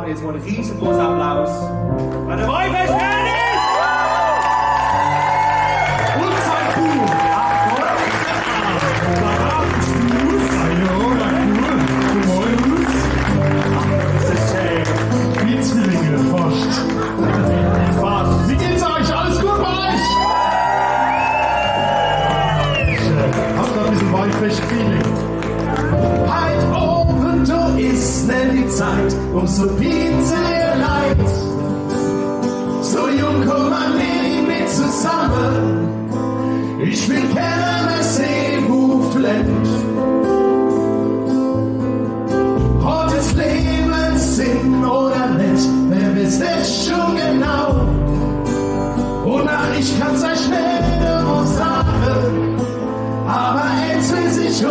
Und jetzt mal einen riesengroßen Applaus für den Maifest Dennis! Und sein Kuh! Wie geht's euch? Alles gut bei euch? Habt ihr ein bisschen Maifest-Feeling? Halt oben, du ist denn die Zeit, so bitte ihr leid. So jung kommt man nicht mit zusammen. Ich will gerne mehr sehen, wo flennt. Heute ist Lebenssinn oder nicht, wer weiß das schon genau. Und ich kann's euch nicht nur sagen, aber jetzt weiß ich 100%.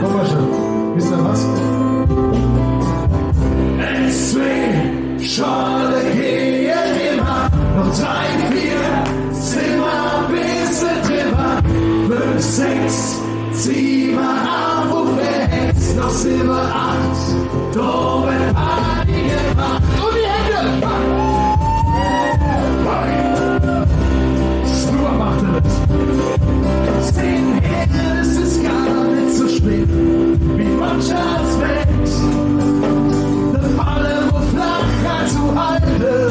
Komm mal schon. Wisst ihr was? SW, Schale gehen immer, noch 3, 4, sind wir ein bisschen drüber. 5, 6, 7, 8, wo wär's, noch 7, 8, da wird Party gemacht. Und die Hände! Schnur macht er das. Sehen her, es ist gar nicht so spät, wie mancher als Welt. Der Falle, wo flach zu halten,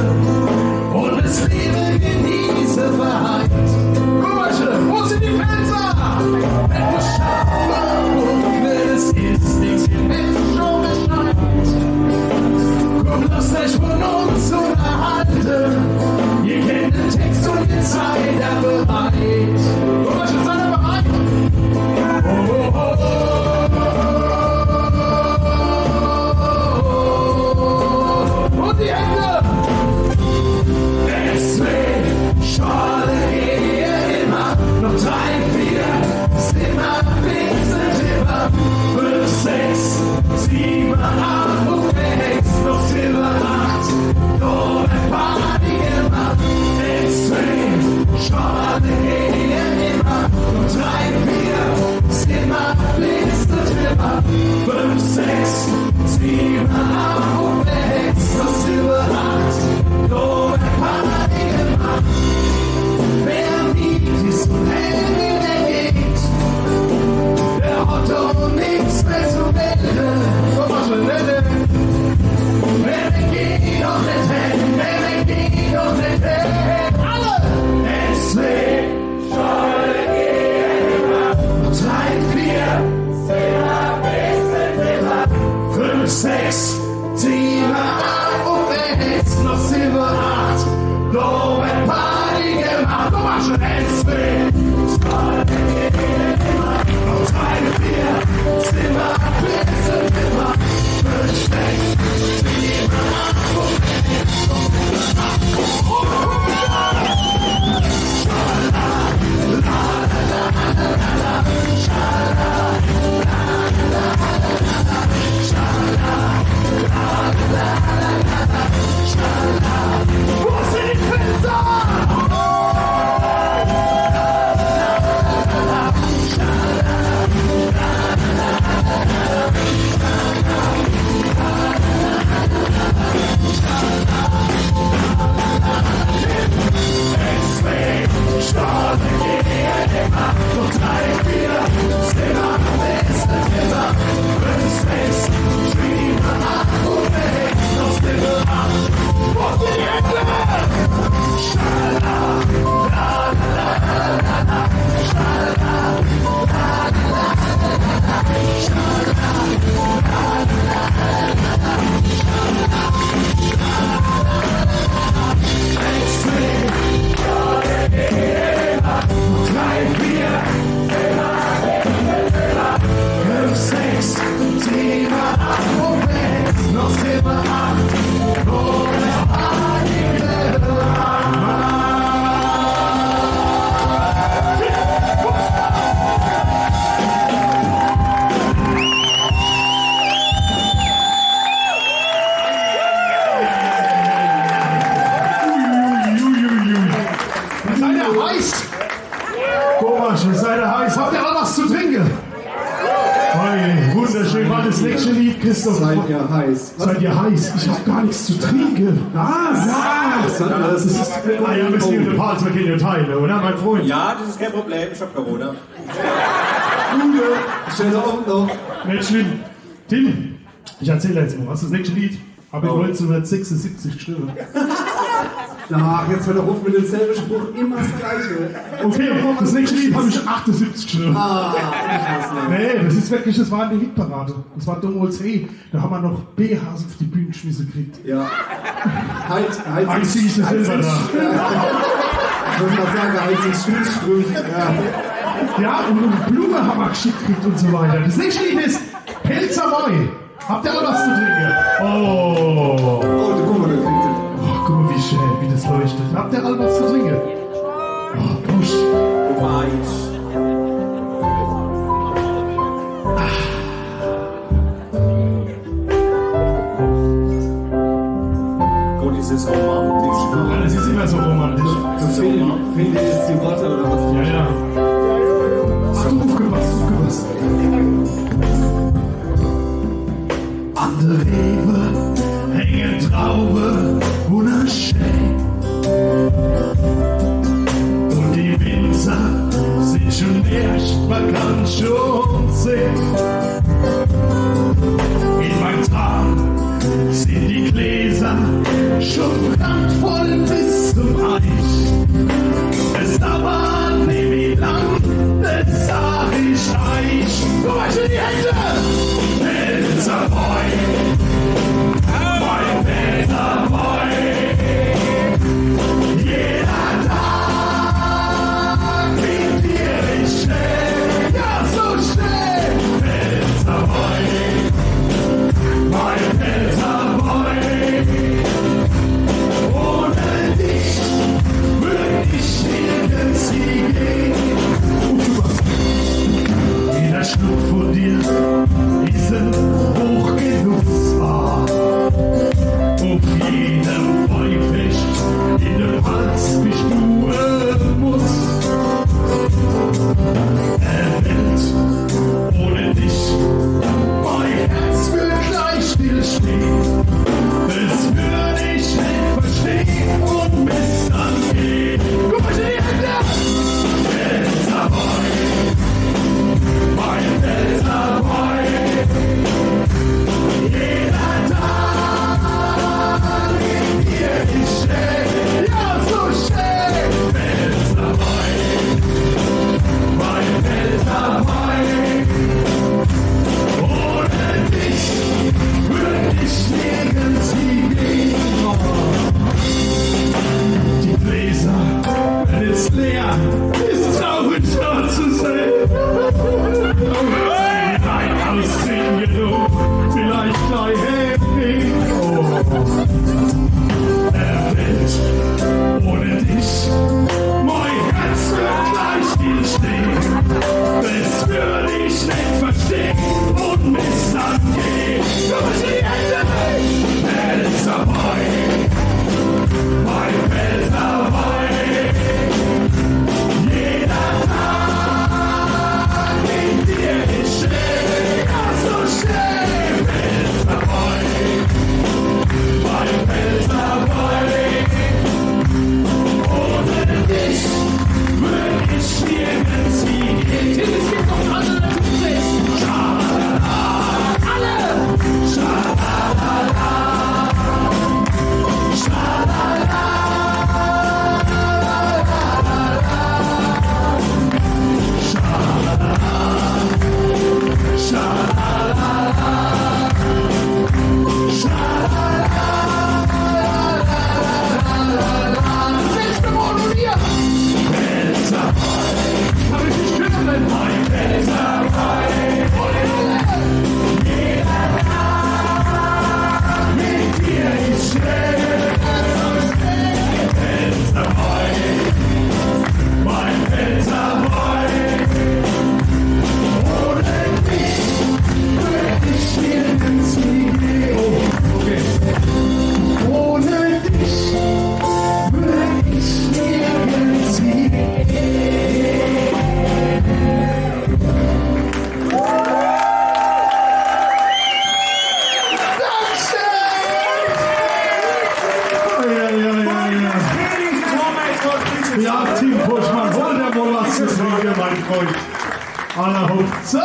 und das Leben genieße verheilt. Guck mal schön, wo sind die Fenster? Wenn du schauen willst, ist nichts, ihr wisst schon Bescheid. Komm, lasst euch von uns unterhalten, ihr kennt den Text und ihr seid ja bereit. Guck mal schön, seid ihr bereit? Oh, oh, oh, oh. Und die Hände! SW, Schale gehe immer, noch 3, 4, sind wir bisschen drüber. 5, 6, 7, 8, und rechts noch 7, 8, da wird Party gemacht. SW, Schale gehe immer, noch 3, 4, sind wir bisschen drüber. 5, 6, 7, 8, und rechts noch 7, 8, da wird Party gemacht. Wer nie ist und Handy, der geht, der hat doch nichts mehr zu melden. Komm mal schon, ne? Wer geht doch nicht hin, wer geht doch nicht hin. Alle! SW, Schale gehen immer, 3, 4, sind wir bisschen drüber. 5, 6, 7, 8, und rechts noch 7, 8, da wird Party gemacht. Guck mal schon, SW, Schale gehen immer, 3, 4, sind wir bisschen drüber. 5, 6, 7, 8, und rechts noch 7, 8. Wo sind die Fenster? Schade gehen immer, noch 3, 4, sind wir am besten immer. 5, 6, 7, 8, und rechts noch 7, 8. Wo sind die Hände? Schala, la, la, la, la, la, schala, la, la, la, la, schala, la, la, la, la, noch 7, 8, ohne Party. Seid ihr heiß? Habt ihr alle was zu trinken? Hey, wunderschön, war das nächste Lied Christoph. Seid ihr heiß? Seid ihr heiß? Ich habe gar nichts zu trinken. Das ist Ja, wir sind in der Parts, wir gehen ja teilen, oder, mein Freund? Ja, das ist kein Problem, ich hab Corona. Schöner Abend noch. Nicht schlimm. Tim, ich erzähle jetzt mal, was ist das nächste Lied? Habe ich 1976 geschrieben. Ach, jetzt hör doch auf mit demselben Spruch, immer das Gleiche. Okay, das nächste Lied habe ich 78 geschrieben. Nee, das ist wirklich, das war in der Hitparade. Das war damals, da haben wir noch BHs auf die Bühne geschmissen gekriegt. Ja. Eins zieh ich das selber da. Ich würde mal sagen, Hals in Schulstrümpf. Ja. Ja, und Blume haben wir geschickt gekriegt und so weiter. Das nächste Lied ist Pelzerwei. Habt ihr alle was zu trinken? Oh. Oh, guck mal, der kriegt den. Oh, guck mal, wie schön, wie das leuchtet. Habt ihr alle was zu trinken? Oh, Prost. Weiß. Gott, ist es romantisch. Ja, das ist immer so romantisch. Fehlt dir jetzt die Worte oder was? Ja, ja. Ach, du aufgepasst. An der Rewe hängen Traube wunderschön. Und die Winzer sind schon erst, man kann schon sehen. In meinem Traum sind die Gläser schon brandvoll bis zum Eich. Es dauert nicht wie lang, das sag ich euch. Guck mal schon die Hände! Pelzerboy, mein Pelzerboy. Jeder Tag mit dir ist schnell, ja so schnell. Pelzerboy, mein Pelzerboy. Ohne dich würde ich nirgends hingehen. Jeder Schluck von dir ist ein Hochgenussbar. Auf jedem Beifest in dem Hals mich spüren muss. Welt ohne dich, mein Herz wird gleich stillstehen. Das würde ich nicht verstehen und bis dann gehen. Guck mal, die Hände! Pelzerboy, mein Pelzerboy. Jeder Tag mit dir ist schnell, ja so schnell. Pelzerboy, mein Pelzerboy. Ohne dich würde ich nicht Ja, Tim Puschmann, hol der Molasse, mein Freund. Aller Hoch. So.